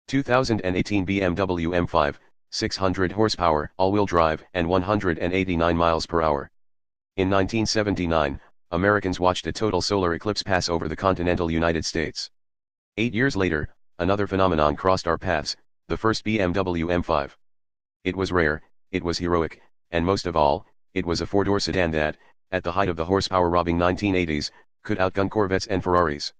2018 BMW M5, 600 horsepower, all-wheel drive, and 189 miles per hour. In 1979, Americans watched a total solar eclipse pass over the continental United States. 8 years later, another phenomenon crossed our paths, the first BMW M5. It was rare, it was heroic, and most of all, it was a four-door sedan that, at the height of the horsepower-robbing 1980s, could outgun Corvettes and Ferraris.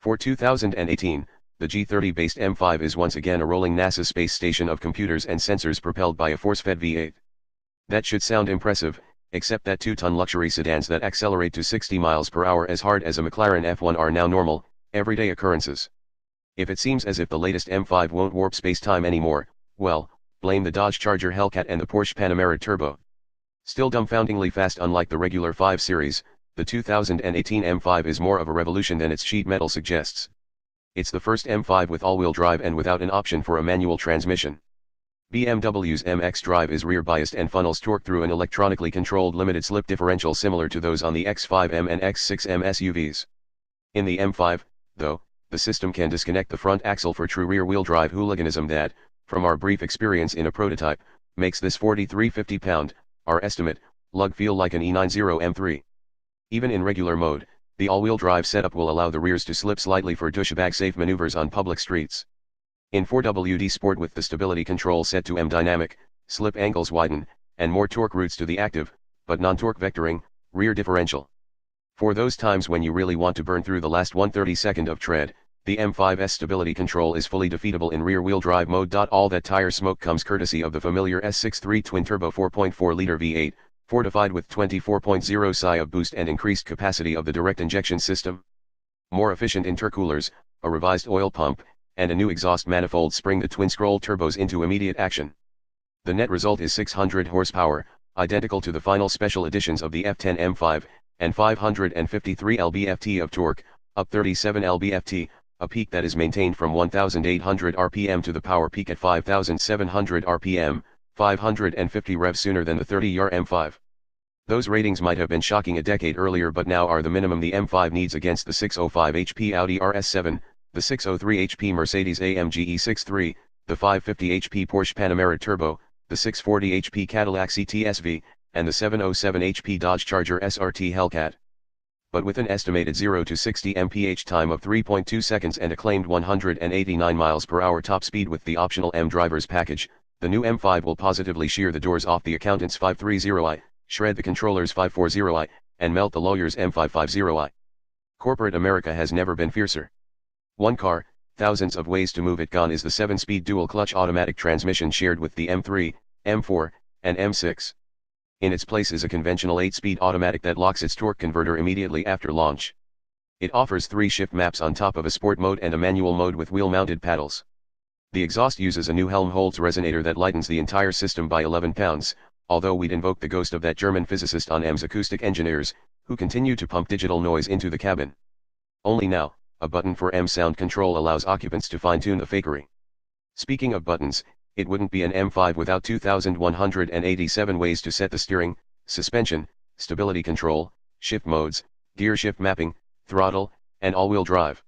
For 2018, the G30-based M5 is once again a rolling NASA space station of computers and sensors propelled by a force-fed V8. That should sound impressive, except that 2-ton luxury sedans that accelerate to 60 miles per hour as hard as a McLaren F1 are now normal, everyday occurrences. If it seems as if the latest M5 won't warp space-time anymore, well, blame the Dodge Charger Hellcat and the Porsche Panamera Turbo. Still dumbfoundingly fast. Unlike the regular 5 Series, the 2018 M5 is more of a revolution than its sheet metal suggests. It's the first M5 with all-wheel drive and without an option for a manual transmission. BMW's MX Drive is rear-biased and funnels torque through an electronically controlled limited-slip differential similar to those on the X5M and X6M SUVs. In the M5, though, the system can disconnect the front axle for true rear-wheel drive hooliganism that, from our brief experience in a prototype, makes this 4,350-pound, our estimate, lug feel like an E90 M3. Even in regular mode, the all-wheel drive setup will allow the rears to slip slightly for douchebag-safe maneuvers on public streets. In 4WD Sport, with the stability control set to M dynamic, slip angles widen, and more torque routes to the active, but non-torque vectoring, rear differential. For those times when you really want to burn through the last 1/32 of tread, the M5's stability control is fully defeatable in rear-wheel drive mode. All that tire smoke comes courtesy of the familiar S63 twin-turbo 4.4-liter V8, fortified with 24.0 psi of boost and increased capacity of the direct injection system. More efficient intercoolers, a revised oil pump, and a new exhaust manifold spring the twin-scroll turbos into immediate action. The net result is 600 horsepower, identical to the final special editions of the F10 M5, and 553 lb-ft of torque, up 37 lb-ft, a peak that is maintained from 1,800 rpm to the power peak at 5,700 rpm, 550 revs sooner than the 30-year M5. Those ratings might have been shocking a decade earlier, but now are the minimum the M5 needs against the 605 HP Audi RS7, the 603 HP Mercedes-AMG E63, the 550 HP Porsche Panamera Turbo, the 640 HP Cadillac CT-SV, and the 707 HP Dodge Charger SRT Hellcat. But with an estimated 0 to 60 mph time of 3.2 seconds and a claimed 189 miles per hour top speed with the optional M drivers package, the new M5 will positively shear the doors off the accountant's 530i, shred the controller's 540i, and melt the lawyer's M550i. Corporate America has never been fiercer. One car, thousands of ways to move it gone is the 7-speed dual-clutch automatic transmission shared with the M3, M4, and M6. In its place is a conventional 8-speed automatic that locks its torque converter immediately after launch. It offers 3 shift maps on top of a sport mode and a manual mode with wheel-mounted paddles. The exhaust uses a new Helmholtz resonator that lightens the entire system by 11 pounds, although we'd invoke the ghost of that German physicist on M's acoustic engineers, who continue to pump digital noise into the cabin. Only now, a button for M sound control allows occupants to fine-tune the fakery. Speaking of buttons, it wouldn't be an M5 without 2,187 ways to set the steering, suspension, stability control, shift modes, gear shift mapping, throttle, and all-wheel drive.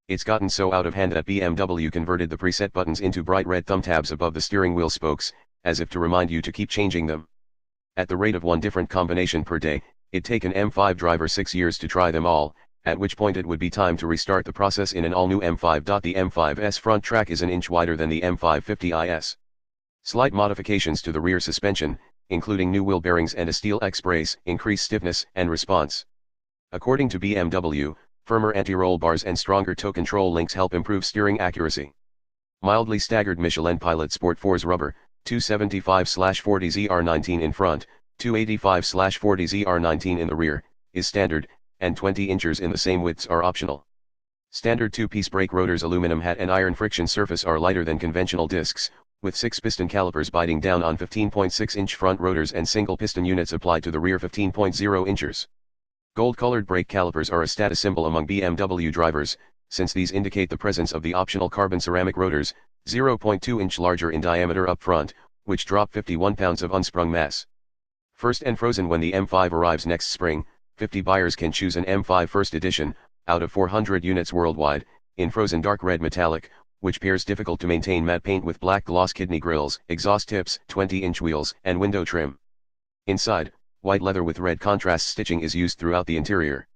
It's gotten so out of hand that BMW converted the preset buttons into bright red thumb tabs above the steering wheel spokes, as if to remind you to keep changing them. At the rate of 1 different combination per day, it'd take an M5 driver 6 years to try them all, at which point it would be time to restart the process in an all-new M5. The M5's front track is an inch wider than the M550i's. Slight modifications to the rear suspension, including new wheel bearings and a steel X-brace, increase stiffness and response. According to BMW, firmer anti-roll bars and stronger toe control links help improve steering accuracy. Mildly staggered Michelin Pilot Sport 4's rubber, 275/40ZR19 in front, 285/40ZR19 in the rear, is standard, and 20 inches in the same widths are optional. Standard 2-piece brake rotors, aluminum hat and iron friction surface are lighter than conventional discs, with 6 piston calipers biting down on 15.6-inch front rotors and single piston units applied to the rear 15.0 inches. Gold-colored brake calipers are a status symbol among BMW drivers, since these indicate the presence of the optional carbon ceramic rotors, 0.2-inch larger in diameter up front, which drop 51 pounds of unsprung mass. First and frozen when the M5 arrives next spring, 50 buyers can choose an M5 First Edition, out of 400 units worldwide, in frozen dark red metallic, which pairs difficult to maintain matte paint with black gloss kidney grills, exhaust tips, 20-inch wheels, and window trim. Inside, white leather with red contrast stitching is used throughout the interior.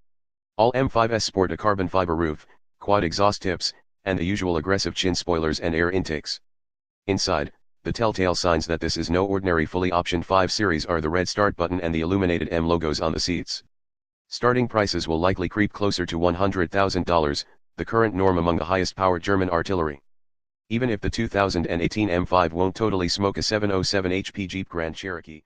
All M5s sport a carbon fiber roof, quad exhaust tips, and the usual aggressive chin spoilers and air intakes. Inside, the telltale signs that this is no ordinary fully optioned 5 Series are the red start button and the illuminated M logos on the seats. Starting prices will likely creep closer to $100,000, the current norm among the highest-powered German artillery. Even if the 2018 M5 won't totally smoke a 707 HP Jeep Grand Cherokee,